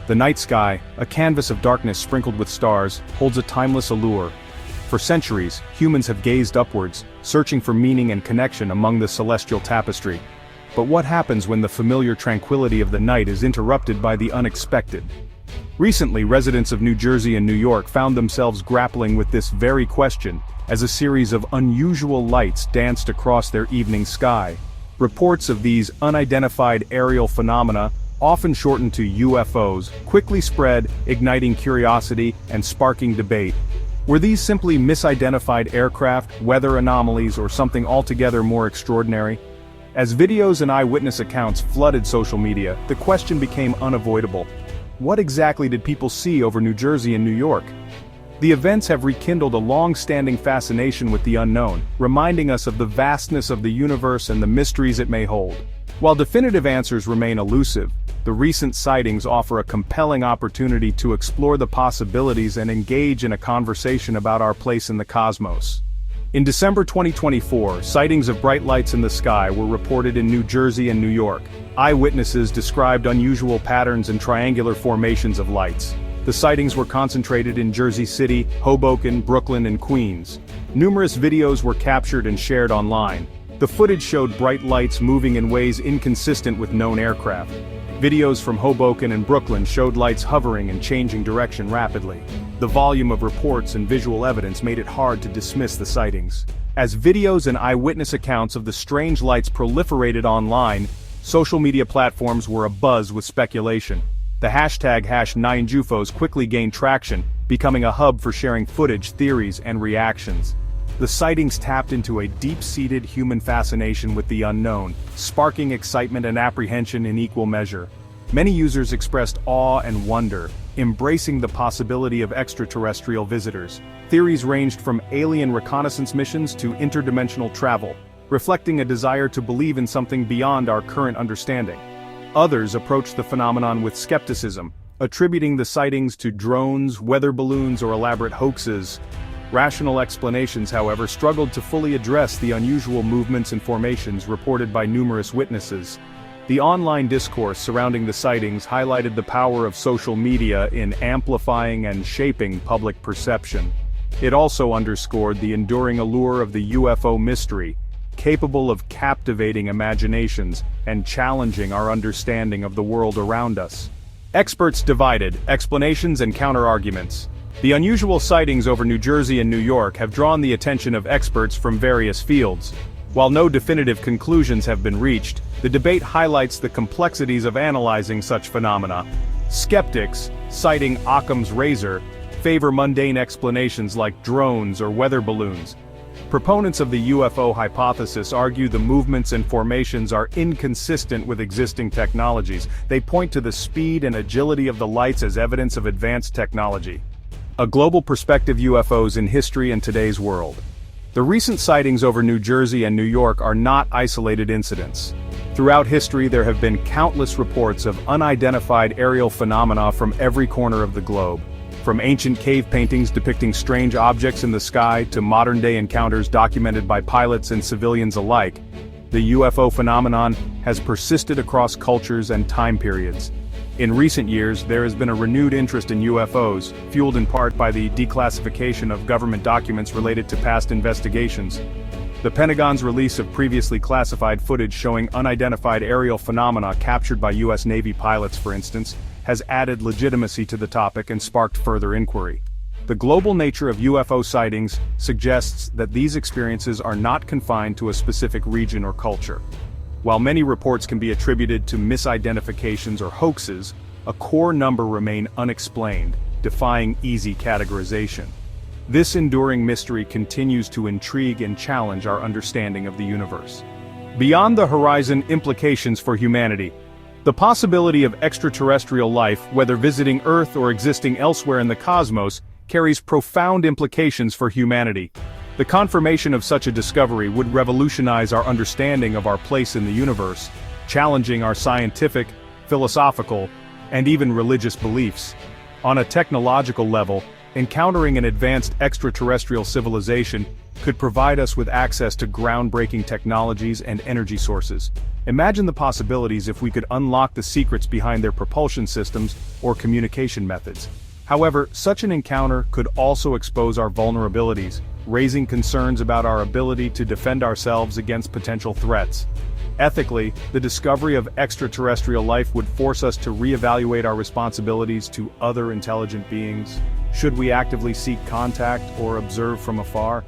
The night sky, a canvas of darkness sprinkled with stars, holds a timeless allure. For centuries, humans have gazed upwards, searching for meaning and connection among the celestial tapestry. But what happens when the familiar tranquility of the night is interrupted by the unexpected? Recently, residents of New Jersey and New York found themselves grappling with this very question, as a series of unusual lights danced across their evening sky. Reports of these unidentified aerial phenomena, often shortened to UFOs, quickly spread, igniting curiosity and sparking debate. Were these simply misidentified aircraft, weather anomalies, or something altogether more extraordinary? As videos and eyewitness accounts flooded social media, the question became unavoidable. What exactly did people see over New Jersey and New York? The events have rekindled a long-standing fascination with the unknown, reminding us of the vastness of the universe and the mysteries it may hold. While definitive answers remain elusive, the recent sightings offer a compelling opportunity to explore the possibilities and engage in a conversation about our place in the cosmos. In December 2024, sightings of bright lights in the sky were reported in New Jersey and New York. Eyewitnesses described unusual patterns and triangular formations of lights. The sightings were concentrated in Jersey City, Hoboken, Brooklyn, and Queens. Numerous videos were captured and shared online. The footage showed bright lights moving in ways inconsistent with known aircraft. Videos from Hoboken and Brooklyn showed lights hovering and changing direction rapidly. The volume of reports and visual evidence made it hard to dismiss the sightings. As videos and eyewitness accounts of the strange lights proliferated online, social media platforms were abuzz with speculation. The hashtag #9UFOs quickly gained traction, becoming a hub for sharing footage, theories, and reactions. The sightings tapped into a deep-seated human fascination with the unknown, sparking excitement and apprehension in equal measure. Many users expressed awe and wonder, embracing the possibility of extraterrestrial visitors. Theories ranged from alien reconnaissance missions to interdimensional travel, reflecting a desire to believe in something beyond our current understanding. Others approached the phenomenon with skepticism, attributing the sightings to drones, weather balloons, or elaborate hoaxes. Rational explanations, however, struggled to fully address the unusual movements and formations reported by numerous witnesses. The online discourse surrounding the sightings highlighted the power of social media in amplifying and shaping public perception. It also underscored the enduring allure of the UFO mystery, capable of captivating imaginations and challenging our understanding of the world around us. Experts divided, explanations and counter-arguments. The unusual sightings over New Jersey and New York have drawn the attention of experts from various fields. While no definitive conclusions have been reached, the debate highlights the complexities of analyzing such phenomena. Skeptics, citing Occam's razor, favor mundane explanations like drones or weather balloons. Proponents of the UFO hypothesis argue the movements and formations are inconsistent with existing technologies. They point to the speed and agility of the lights as evidence of advanced technology. A global perspective: UFOs in history and today's world. The recent sightings over New Jersey and New York are not isolated incidents. Throughout history, there have been countless reports of unidentified aerial phenomena from every corner of the globe. From ancient cave paintings depicting strange objects in the sky to modern-day encounters documented by pilots and civilians alike, the UFO phenomenon has persisted across cultures and time periods. In recent years, there has been a renewed interest in UFOs, fueled in part by the declassification of government documents related to past investigations. The Pentagon's release of previously classified footage showing unidentified aerial phenomena captured by U.S. Navy pilots, for instance, has added legitimacy to the topic and sparked further inquiry. The global nature of UFO sightings suggests that these experiences are not confined to a specific region or culture. While many reports can be attributed to misidentifications or hoaxes, a core number remain unexplained, defying easy categorization. This enduring mystery continues to intrigue and challenge our understanding of the universe. Beyond the horizon, implications for humanity. The possibility of extraterrestrial life, whether visiting Earth or existing elsewhere in the cosmos, carries profound implications for humanity. The confirmation of such a discovery would revolutionize our understanding of our place in the universe, challenging our scientific, philosophical, and even religious beliefs. On a technological level, Encountering an advanced extraterrestrial civilization could provide us with access to groundbreaking technologies and energy sources. Imagine the possibilities if we could unlock the secrets behind their propulsion systems or communication methods. However, such an encounter could also expose our vulnerabilities, raising concerns about our ability to defend ourselves against potential threats. Ethically, the discovery of extraterrestrial life would force us to reevaluate our responsibilities to other intelligent beings. Should we actively seek contact or observe from afar?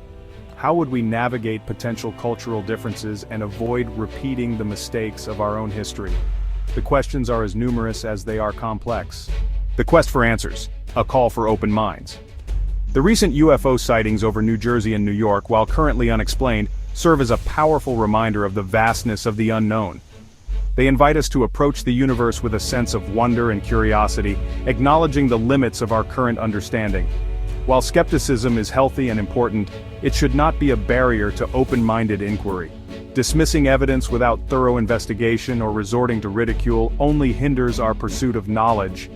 How would we navigate potential cultural differences and avoid repeating the mistakes of our own history? The questions are as numerous as they are complex. The quest for answers, a call for open minds. The recent UFO sightings over New Jersey and New York, while currently unexplained, serve as a powerful reminder of the vastness of the unknown. They invite us to approach the universe with a sense of wonder and curiosity, acknowledging the limits of our current understanding. While skepticism is healthy and important, it should not be a barrier to open-minded inquiry. Dismissing evidence without thorough investigation or resorting to ridicule only hinders our pursuit of knowledge.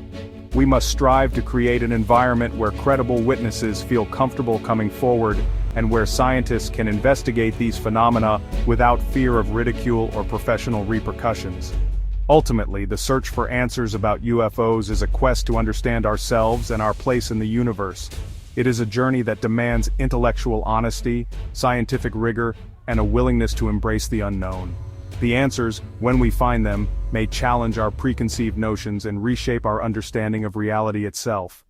We must strive to create an environment where credible witnesses feel comfortable coming forward, and where scientists can investigate these phenomena without fear of ridicule or professional repercussions. Ultimately, the search for answers about UFOs is a quest to understand ourselves and our place in the universe. It is a journey that demands intellectual honesty, scientific rigor, and a willingness to embrace the unknown. The answers, when we find them, may challenge our preconceived notions and reshape our understanding of reality itself.